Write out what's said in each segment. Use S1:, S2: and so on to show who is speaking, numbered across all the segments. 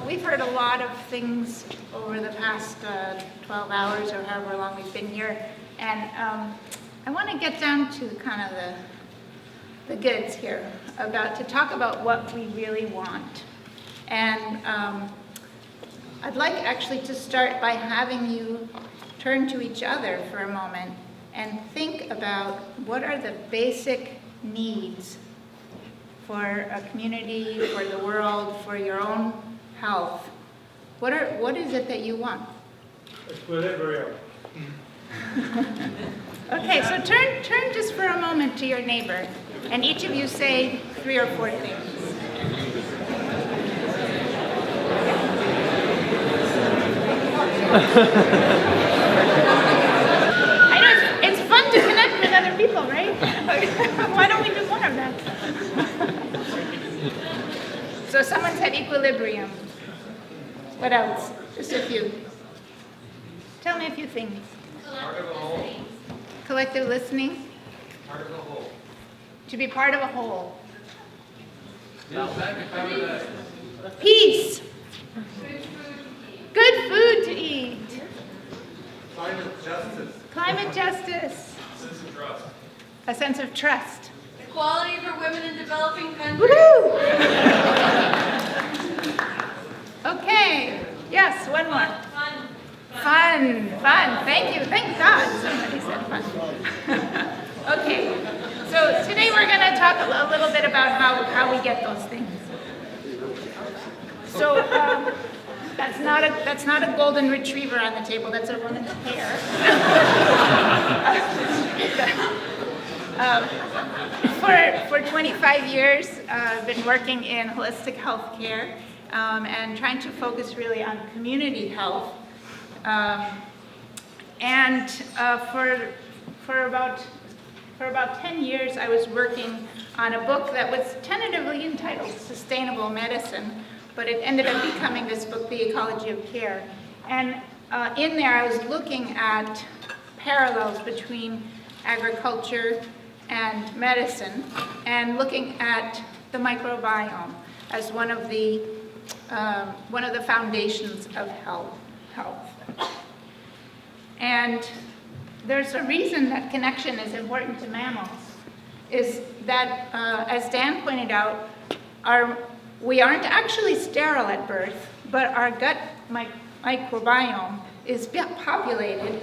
S1: we've heard a lot of things over the past 12 hours or however long we've been here, and I want to get down to kind of the goods here, to talk about what we really want. And I'd like actually to start by having you turn to each other for a moment and think about what are the basic needs for a community, for the world, for your own health. What is it that you want?
S2: Equilibrium.
S1: Okay, so turn just for a moment to your neighbor, and each of you say 3 or 4 things. I know it's fun to connect with other people, right? Why don't we do more of that? So someone said equilibrium. What else? Just a few. Tell me a few things.
S2: Part of a whole.
S1: Collective listening.
S2: Part of a whole.
S1: To be part of a whole.
S2: Peace.
S1: Peace. Good food to eat.
S2: Climate justice.
S1: Climate justice.
S2: Sense of trust.
S1: A sense of trust.
S3: Equality for women in developing countries.
S1: Woohoo! Okay. Yes, one more.
S3: Fun.
S1: Fun. Thank you. Thank God somebody said fun. Okay. So today we're going to talk a little bit about how we get those things. So that's not a golden retriever on the table. That's a woman's hair. For 25 years, I've been working in holistic health care and trying to focus really on community health. For about 10 years, I was working on a book that was tentatively entitled Sustainable Medicine, but it ended up becoming this book, The Ecology of Care. And in there, I was looking at parallels between agriculture and medicine, and looking at the microbiome as one of the foundations of health. And there's a reason that connection is important to mammals, is that, as Dan pointed out, we aren't actually sterile at birth, but our gut microbiome is populated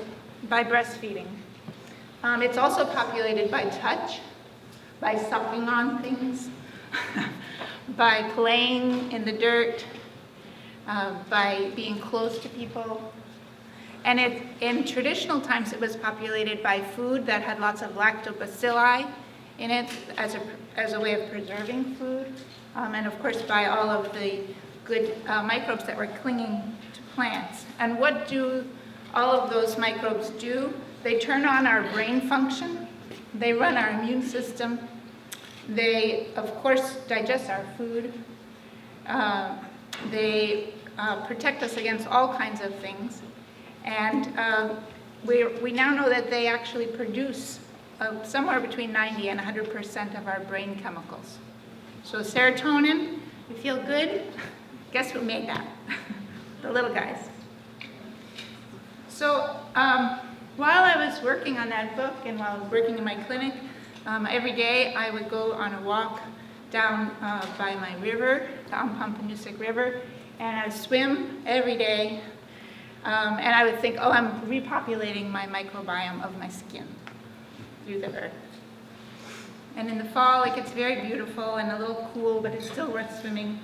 S1: by breastfeeding. It's also populated by touch, by sucking on things, by playing in the dirt, by being close to people. And in traditional times, it was populated by food that had lots of lactobacilli in it as a way of preserving food, and of course by all of the good microbes that were clinging to plants. And what do all of those microbes do? They turn on our brain function, they run our immune system, they, of course, digest our food, they protect us against all kinds of things, and we now know that they actually produce somewhere between 90 and 100% of our brain chemicals. So serotonin, we feel good. Guess who made that? The little guys. So while I was working on that book and while I was working in my clinic, every day I would go on a walk down by my river, the Ampampinusik River, and I would swim every day. And I would think, oh, I'm repopulating my microbiome of my skin through the earth. And in the fall, it gets very beautiful and a little cool, but it's still worth swimming.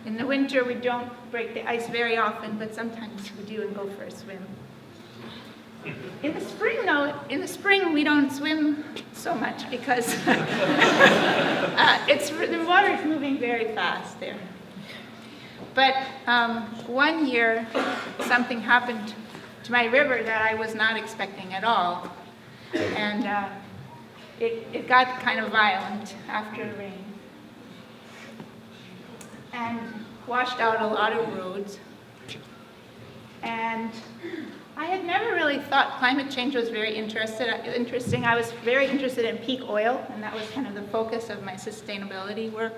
S1: In the winter, we don't break the ice very often, but sometimes we do and go for a swim. In the spring, though, we don't swim so much because the water is moving very fast there. But one year, something happened to my river that I was not expecting at all. And it got kind of violent after the rain. And washed out a lot of roads. And I had never really thought climate change was very interesting. I was very interested in peak oil, and that was kind of the focus of my sustainability work.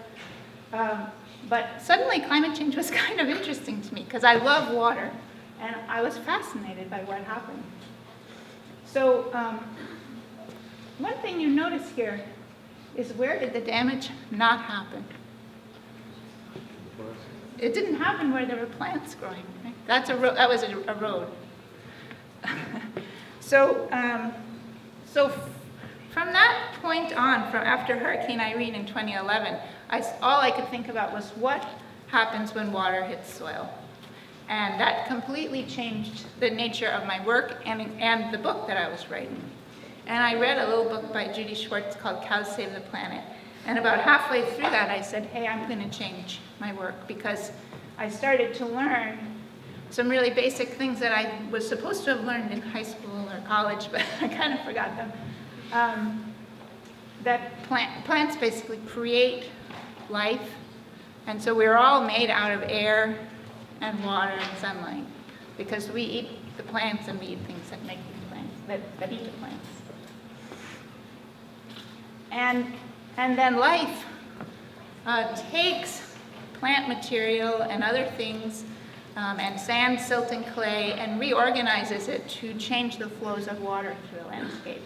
S1: But suddenly climate change was kind of interesting to me because I love water and I was fascinated by what happened. So one thing you notice here is where did the damage not happen? It didn't happen where there were plants growing, right? That was a road. So from that point on, from after Hurricane Irene in 2011, all I could think about was what happens when water hits soil. And that completely changed the nature of my work and the book that I was writing. And I read a little book by Judy Schwartz called Cows Save the Planet. And about halfway through that, I said, hey, I'm going to change my work because I started to learn some really basic things that I was supposed to have learned in high school or college, but I kind of forgot them. That plants basically create life. And so we're all made out of air and water and sunlight because we eat the plants and we eat things that make these plants, that eat the plants. And then life takes plant material and other things and sand, silt, and clay and reorganizes it to change the flows of water through the landscape.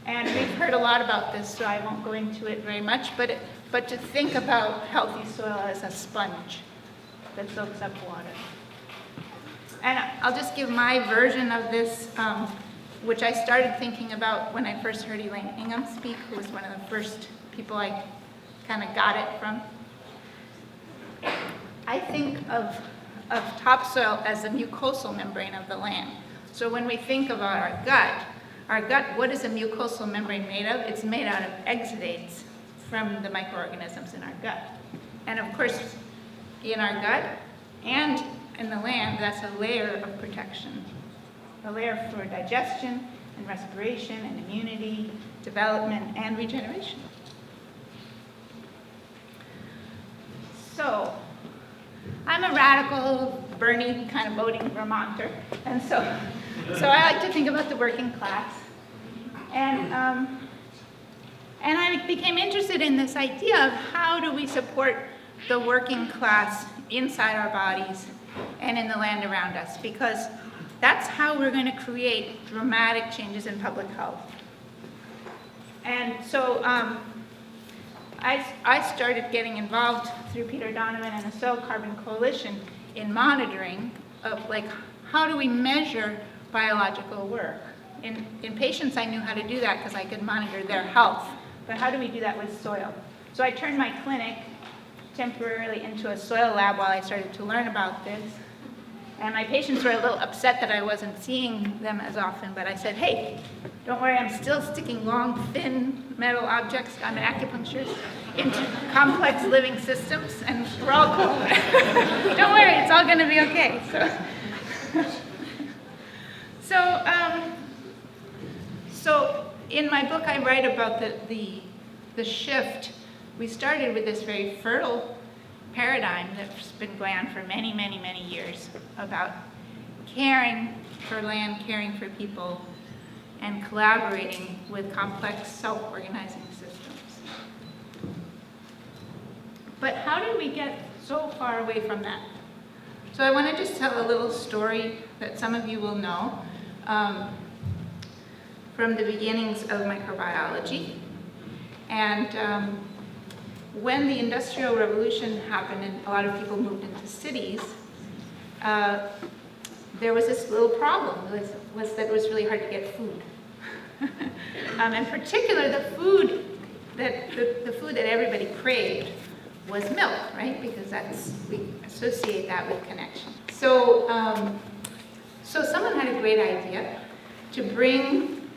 S1: And we've heard a lot about this, so I won't go into it very much, but to think about healthy soil as a sponge that soaks up water. And I'll just give my version of this, which I started thinking about when I first heard Elaine Ingham speak, who was one of the first people I kind of got it from. I think of topsoil as the mucosal membrane of the land. So when we think about our gut, what is a mucosal membrane made of? It's made out of exudates from the microorganisms in our gut. And of course, in our gut and in the land, that's a layer of protection. A layer for digestion and respiration and immunity, development, and regeneration. So, I'm a radical, Bernie kind of voting Vermonter, and so I like to think about the working class. And I became interested in this idea of how do we support the working class inside our bodies and in the land around us, because that's how we're going to create dramatic changes in public health. And so I started getting involved through Peter Donovan and the Soil Carbon Coalition in monitoring of like, how do we measure biological work? In patients, I knew how to do that because I could monitor their health, but how do we do that with soil? So I turned my clinic temporarily into a soil lab while I started to learn about this. And my patients were a little upset that I wasn't seeing them as often, but I said, hey, don't worry, I'm still sticking long, thin metal objects, I'm an acupuncturist, into complex living systems, and we're all cool. Don't worry, it's all gonna be okay. So in my book, I write about the shift. We started with this very fertile paradigm that's been going on for many, many, many years about caring for land, caring for people, and collaborating with complex self-organizing systems. But how did we get so far away from that? So I want to just tell a little story that some of you will know from the beginnings of microbiology. And when the Industrial Revolution happened and a lot of people moved into cities, there was this little problem, was that it was really hard to get food. In particular, the food that everybody craved was milk, right? Because we associate that with connection. So someone had a great idea to bring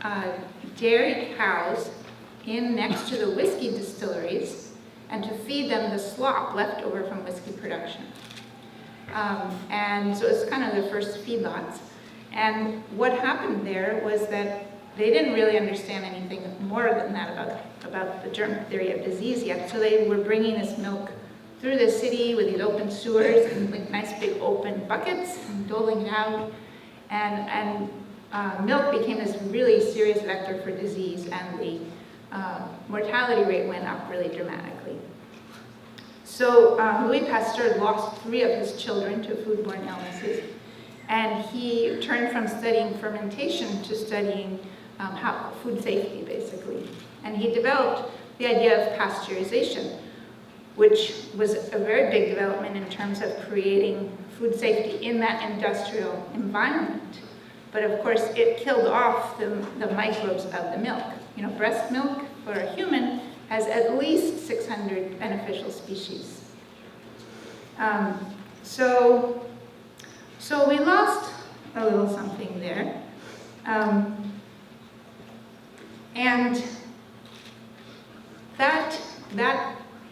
S1: dairy cows in next to the whiskey distilleries and to feed them the slop left over from whiskey production. And so it's kind of the first feedlots. And what happened there was that they didn't really understand anything more than that about the germ theory of disease yet. So they were bringing this milk through the city with these open sewers and like nice big open buckets and doling it out. And milk became this really serious vector for disease, and the mortality rate went up really dramatically. So Louis Pasteur lost 3 of his children to foodborne illnesses, and he turned from studying fermentation to studying food safety, basically. And he developed the idea of pasteurization, which was a very big development in terms of creating food safety in that industrial environment. But of course, it killed off the microbes of the milk. You know, breast milk for a human has at least 600 beneficial species. So we lost a little something there. And that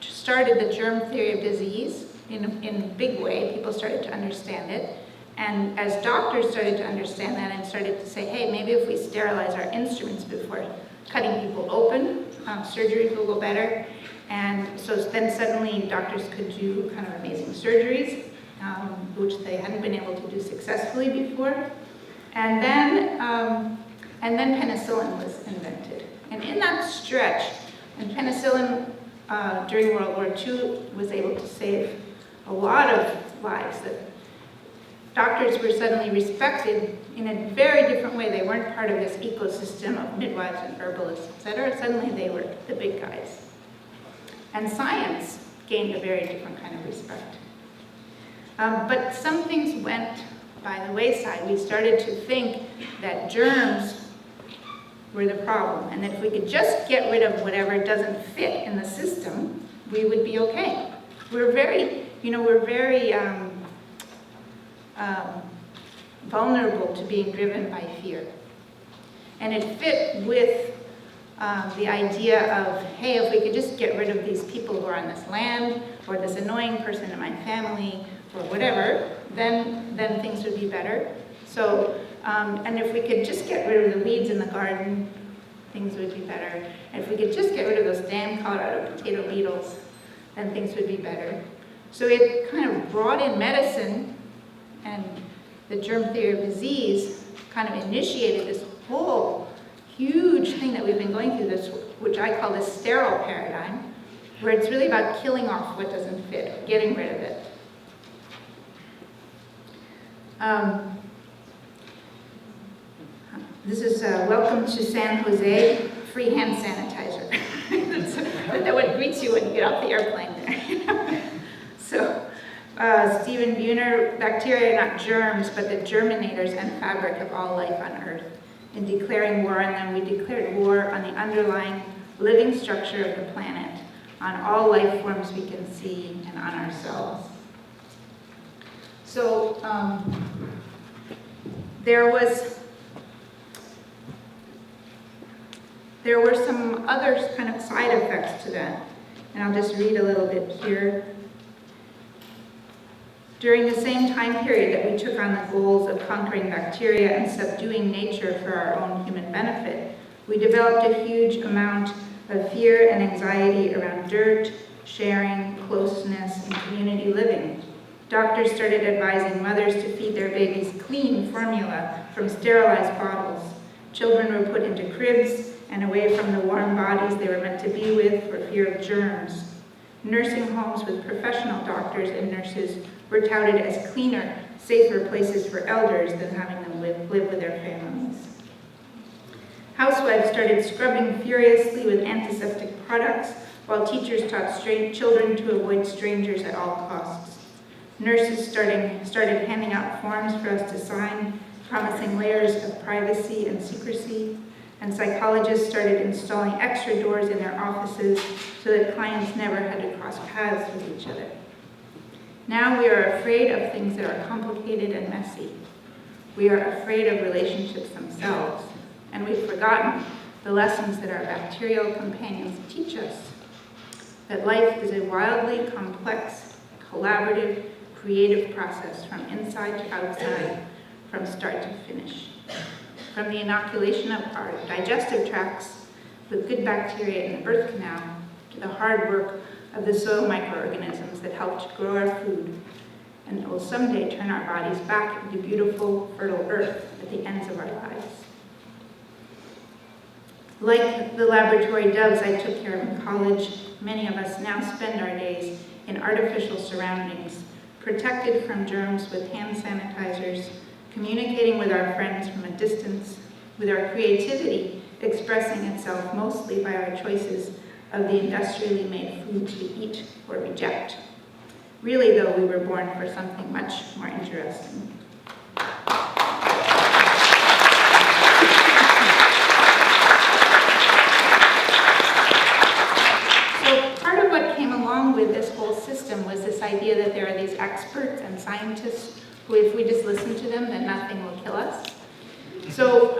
S1: started the germ theory of disease in a big way. People started to understand it. And as doctors started to understand that and started to say, hey, maybe if we sterilize our instruments before cutting people open, surgeries will go better. And so then suddenly doctors could do kind of amazing surgeries, which they hadn't been able to do successfully before. And then penicillin was invented. And in that stretch, and penicillin during World War II was able to save a lot of lives. That doctors were suddenly respected in a very different way. They weren't part of this ecosystem of midwives and herbalists, etc. Suddenly they were the big guys. And science gained a very different kind of respect. But some things went by the wayside. We started to think that germs were the problem, and that if we could just get rid of whatever doesn't fit in the system, we would be okay. We're very vulnerable to being driven by fear. And it fit with the idea of, hey, if we could just get rid of these people who are on this land, or this annoying person in my family, or whatever, then things would be better. So, and if we could just get rid of the weeds in the garden, things would be better. And if we could just get rid of those damn Colorado potato beetles, then things would be better. So it kind of brought in medicine, and the germ theory of disease kind of initiated this whole huge thing that we've been going through, this, which I call the sterile paradigm, where it's really about killing off what doesn't fit, getting rid of it. This is welcome to San Jose, free hand sanitizer. That's what greets you when you get off the airplane there. So, Stephen Buhner, bacteria are not germs, but the germinators and fabric of all life on Earth. In declaring war on them, we declared war on the underlying living structure of the planet, on all life forms we can see, and on ourselves. So, there were some other kind of side effects to that, and I'll just read a little bit here. During the same time period that we took on the goals of conquering bacteria and subduing nature for our own human benefit, we developed a huge amount of fear and anxiety around dirt, sharing, closeness, and community living. Doctors started advising mothers to feed their babies clean formula from sterilized bottles. Children were put into cribs and away from the warm bodies they were meant to be with for fear of germs. Nursing homes with professional doctors and nurses were touted as cleaner, safer places for elders than having them live with their families. Housewives started scrubbing furiously with antiseptic products, while teachers taught children to avoid strangers at all costs. Nurses started handing out forms for us to sign, promising layers of privacy and secrecy, and psychologists started installing extra doors in their offices so that clients never had to cross paths with each other. Now we are afraid of things that are complicated and messy. We are afraid of relationships themselves, and we've forgotten the lessons that our bacterial companions teach us, that life is a wildly complex, collaborative, creative process from inside to outside, from start to finish. From the inoculation of our digestive tracts with good bacteria in the birth canal, to the hard work of the soil microorganisms that help to grow our food, and it will someday turn our bodies back into beautiful, fertile earth at the ends of our lives. Like the laboratory doves I took care of in college, many of us now spend our days in artificial surroundings, protected from germs with hand sanitizers, communicating with our friends from a distance, with our creativity expressing itself mostly by our choices of the industrially made food to eat or reject. Really, though, we were born for something much more interesting. So part of what came along with this whole system was this idea that there are these experts and scientists who, if we just listen to them, then nothing will kill us. So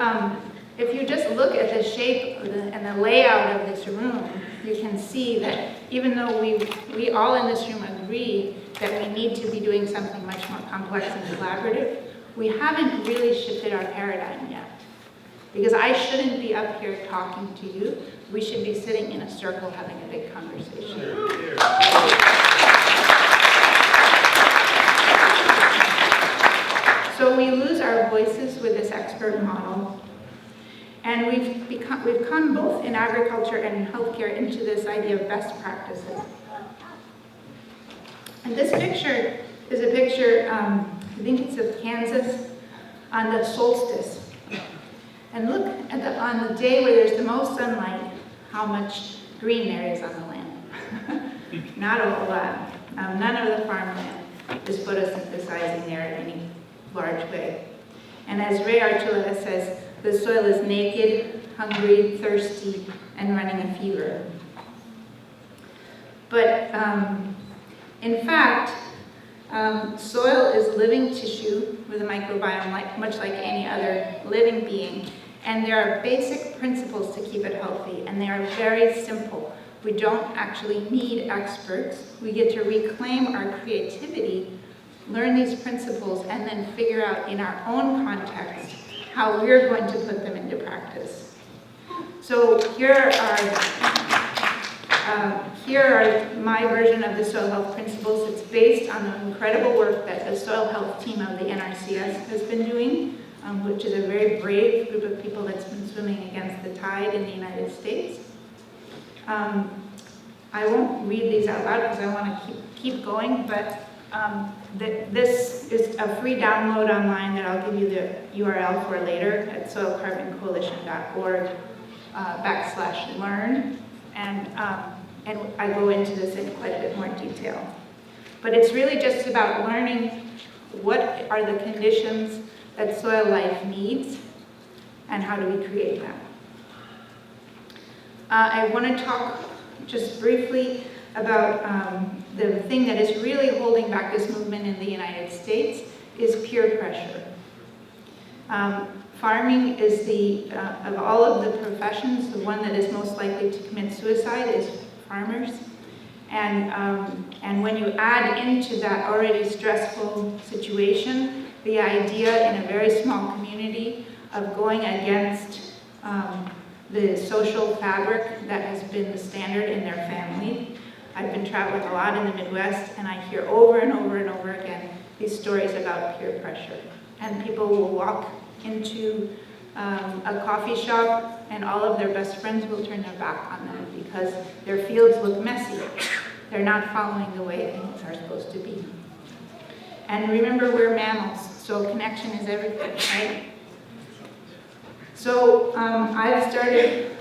S1: if you just look at the shape and the layout of this room, you can see that even though we all in this room agree that we need to be doing something much more complex and collaborative, we haven't really shifted our paradigm yet. Because I shouldn't be up here talking to you. We should be sitting in a circle having a big conversation. So we lose our voices with this expert model. And we've come both in agriculture and in healthcare into this idea of best practices. And this picture is a picture, I think it's of Kansas, on the solstice. And look at on the day where there's the most sunlight, how much green there is on the land. Not a whole lot. None of the farmland is photosynthesizing there in any large way. And as Ray Archuleta says, the soil is naked, hungry, thirsty, and running a fever. But in fact, soil is living tissue with a microbiome, much like any other living being. And there are basic principles to keep it healthy, and they are very simple. We don't actually need experts. We get to reclaim our creativity, learn these principles, and then figure out in our own context how we're going to put them into practice. So here are my version of the soil health principles. It's based on the incredible work that the soil health team of the NRCS has been doing, which is a very brave group of people that's been swimming against the tide in the United States. I won't read these out loud because I want to keep going, but this is a free download online that I'll give you the URL for later at soilcarboncoalition.org /learn. And I go into this in quite a bit more detail. But it's really just about learning what are the conditions that soil life needs and how do we create them. I want to talk just briefly about the thing that is really holding back this movement in the United States is peer pressure. Farming is of all of the professions, the one that is most likely to commit suicide is farmers. And when you add into that already stressful situation, the idea in a very small community of going against the social fabric that has been the standard in their family. I've been traveling a lot in the Midwest, and I hear over and over and over again these stories about peer pressure. And people will walk into a coffee shop, and all of their best friends will turn their back on them because their fields look messy. They're not following the way things are supposed to be. And remember, we're mammals, so connection is everything, right? So I've started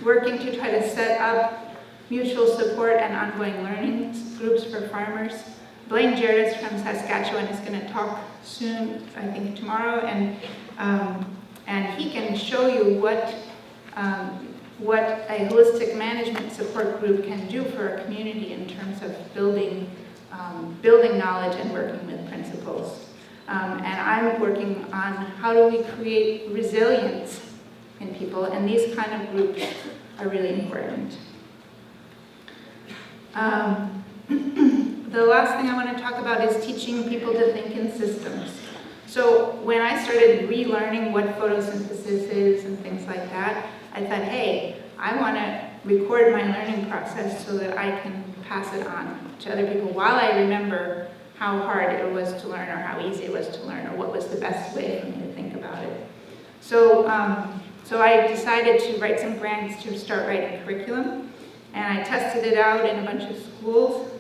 S1: working to try to set up mutual support and ongoing learning groups for farmers. Blaine Jarrett's from Saskatchewan is going to talk soon, I think tomorrow, and he can show you what a holistic management support group can do for a community in terms of building knowledge and working with principles. And I'm working on how do we create resilience in people, and these kind of groups are really important. The last thing I want to talk about is teaching people to think in systems. So when I started relearning what photosynthesis is and things like that, I thought, hey, I want to record my learning process so that I can pass it on to other people while I remember how hard it was to learn or how easy it was to learn or what was the best way for me to think about it. So So I decided to write some grants to start writing curriculum, and I tested it out in a bunch of schools.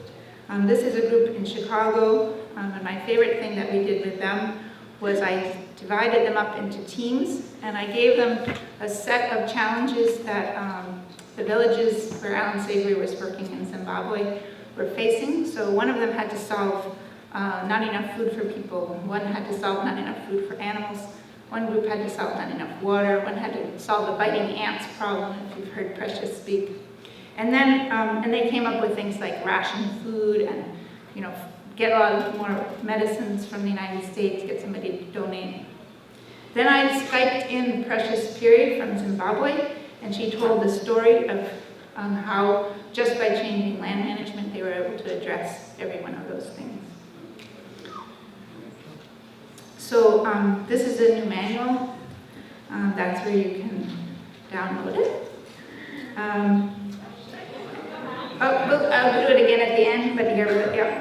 S1: This is a group in Chicago, and my favorite thing that we did with them was I divided them up into teams, and I gave them a set of challenges that the villages where Alan Savory was working in Zimbabwe were facing. So one of them had to solve not enough food for people, one had to solve not enough food for animals, one group had to solve not enough water, one had to solve the biting ants problem, if you've heard Precious speak. And then and they came up with things like ration food and, you know, get a lot more medicines from the United States, get somebody to donate. Then I Skyped in Precious Period from Zimbabwe, and she told the story of how just by changing land management, they were able to address every one of those things. So this is a new manual. That's where you can download it. I'll do it again at the end, but here we go. Yeah.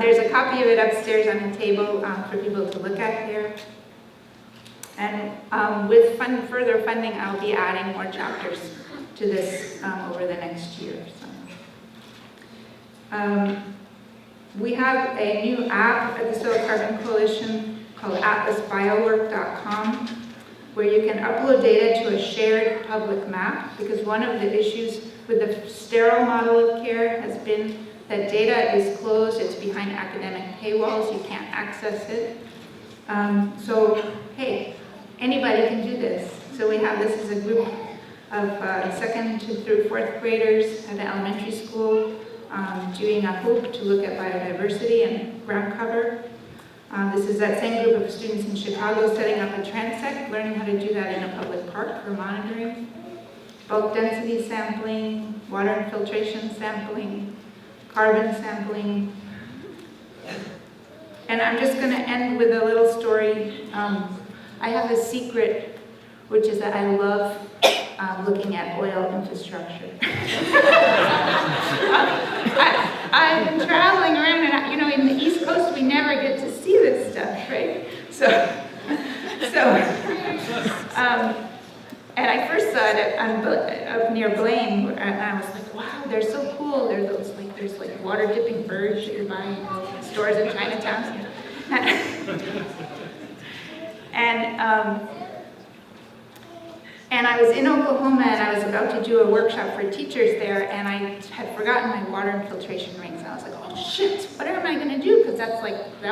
S1: There's a copy of it upstairs on a table for people to look at here. And with further funding, I'll be adding more chapters to this over the next year. So. We have a new app at the Soil Carbon Coalition called atlasbiowork.com, where you can upload data to a shared public map, because one of the issues with the sterile model of care has been that data is closed, it's behind academic paywalls, you can't access it. So, hey, anybody can do this. So we have this as a group of 2nd through 4th graders at the elementary school, doing a hoop to look at biodiversity and ground cover. This is that same group of students in Chicago setting up a transect, learning how to do that in a public park for monitoring. Bulk density sampling, water infiltration sampling, carbon sampling. And I'm just going to end with a little story. I have a secret, which is that I love looking at oil infrastructure. I've been traveling around, and you know, in the East Coast, we never get to see this stuff, right? And I first saw it up near Blaine, and I was like, wow, they're so cool. There's like water dipping birds that you buy in stores in Chinatown. And I was in Oklahoma, and I was about to do a workshop for teachers there, and I had forgotten my water infiltration rings. And I was like, oh shit, what am I gonna do? Because that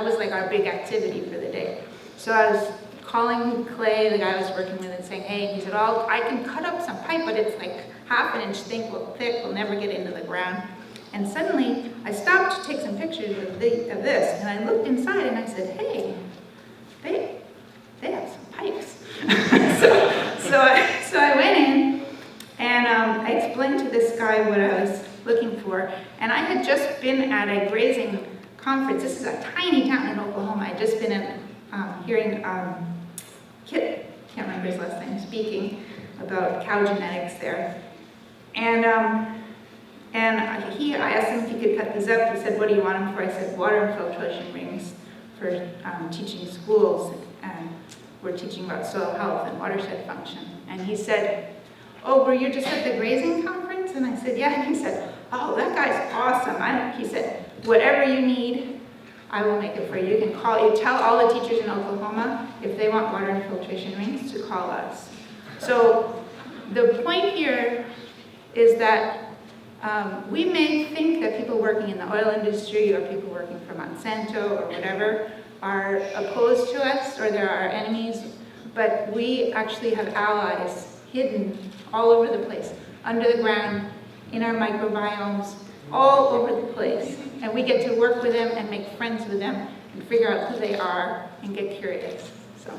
S1: was like our big activity for the day. So I was calling Clay, the guy I was working with, and saying, hey, he said, oh, I can cut up some pipe, but it's like ½ an inch thick, we'll never get into the ground. And suddenly, I stopped to take some pictures of this, and I looked inside, and I said, hey, they have some pipes. So I went in, and I explained to this guy what I was looking for, and I had just been at a grazing conference. This is a tiny town in Oklahoma. I'd just been hearing Kit, can't remember his last name, speaking about cow genetics there. And I asked him if he could cut these up. He said, what do you want them for? I said, water infiltration rings for teaching schools. And we're teaching about soil health and watershed function. And he said, oh, were you just at the grazing conference? And I said, yeah. And he said, oh, that guy's awesome. He said, whatever you need, I will make it for you. You can call, you tell all the teachers in Oklahoma, if they want water infiltration rings, to call us. So the point here is that we may think that people working in the oil industry or people working for Monsanto or whatever are opposed to us or they're our enemies, but we actually have allies hidden all over the place, under the ground, in our microbiomes, all over the place. And we get to work with them and make friends with them and figure out who they are and get curious. So.